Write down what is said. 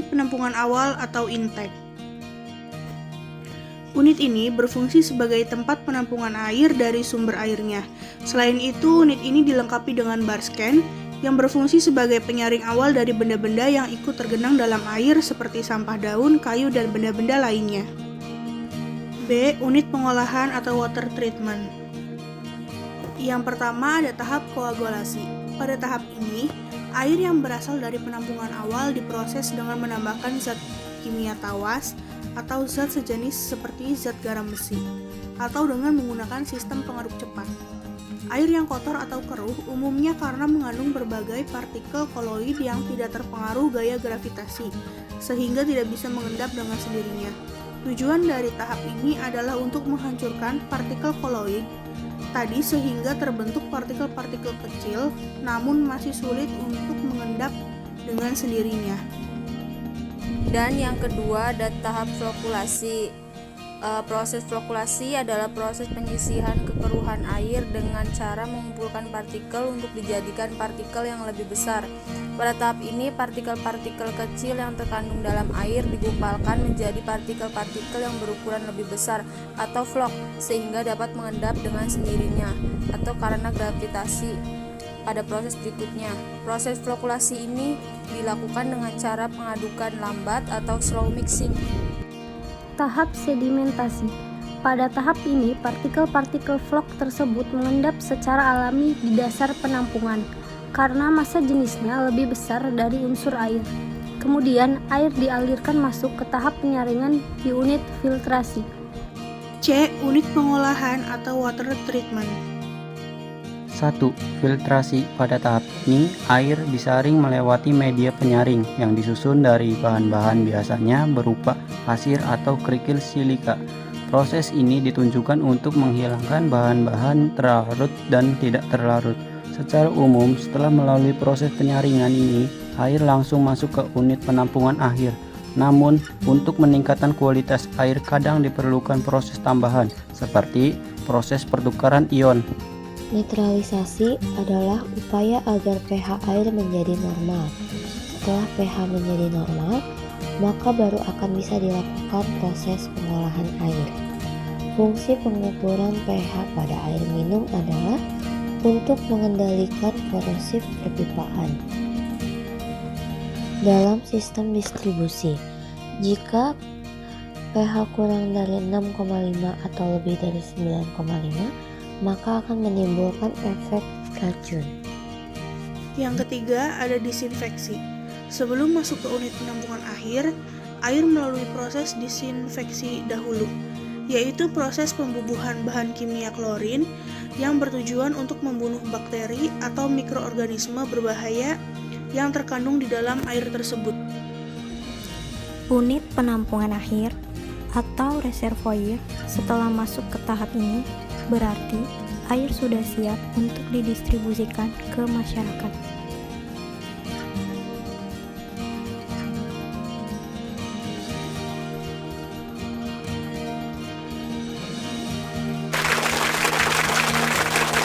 penampungan awal atau intake. Unit ini berfungsi sebagai tempat penampungan air dari sumber airnya. Selain itu, unit ini dilengkapi dengan bar scan yang berfungsi sebagai penyaring awal dari benda-benda yang ikut tergenang dalam air seperti sampah daun, kayu, dan benda-benda lainnya. B. Unit pengolahan atau water treatment. Yang pertama ada tahap koagulasi. Pada tahap ini, air yang berasal dari penampungan awal diproses dengan menambahkan zat kimia tawas atau zat sejenis seperti zat garam besi, atau dengan menggunakan sistem pengaduk cepat. Air yang kotor atau keruh umumnya karena mengandung berbagai partikel koloid yang tidak terpengaruh gaya gravitasi, sehingga tidak bisa mengendap dengan sendirinya. Tujuan dari tahap ini adalah untuk menghancurkan partikel koloid tadi sehingga terbentuk partikel-partikel kecil, namun masih sulit untuk mengendap dengan sendirinya. Dan yang kedua ada tahap flokulasi. Proses flokulasi adalah proses penyisihan kekeruhan air dengan cara mengumpulkan partikel untuk dijadikan partikel yang lebih besar. Pada tahap ini, partikel-partikel kecil yang terkandung dalam air digumpalkan menjadi partikel-partikel yang berukuran lebih besar atau flock, sehingga dapat mengendap dengan sendirinya atau karena gravitasi. Pada proses berikutnya, proses flokulasi ini dilakukan dengan cara pengadukan lambat atau slow mixing. Tahap sedimentasi. Pada tahap ini, partikel-partikel flock tersebut mengendap secara alami di dasar penampungan karena massa jenisnya lebih besar dari unsur air. Kemudian, air dialirkan masuk ke tahap penyaringan di unit filtrasi. C. Unit pengolahan atau water treatment. 1. Filtrasi. Pada tahap ini, air disaring melewati media penyaring yang disusun dari bahan-bahan biasanya berupa pasir atau kerikil silika. Proses ini ditunjukkan untuk menghilangkan bahan-bahan terlarut dan tidak terlarut. Secara umum, setelah melalui proses penyaringan ini, air langsung masuk ke unit penampungan akhir. Namun, untuk meningkatkan kualitas air kadang diperlukan proses tambahan, seperti proses pertukaran ion. Netralisasi adalah upaya agar pH air menjadi normal. Setelah pH menjadi normal, maka baru akan bisa dilakukan proses pengolahan air. Fungsi pengukuran pH pada air minum adalah untuk mengendalikan korosif perpipaan. Dalam sistem distribusi, jika pH kurang dari 6,5 atau lebih dari 9,5, maka akan menimbulkan efek racun. Yang ketiga ada disinfeksi. Sebelum masuk ke unit penampungan akhir, air melalui proses disinfeksi dahulu, yaitu proses pembubuhan bahan kimia klorin yang bertujuan untuk membunuh bakteri atau mikroorganisme berbahaya yang terkandung di dalam air tersebut. Unit penampungan akhir atau reservoir setelah masuk ke tahap ini berarti air sudah siap untuk didistribusikan ke masyarakat.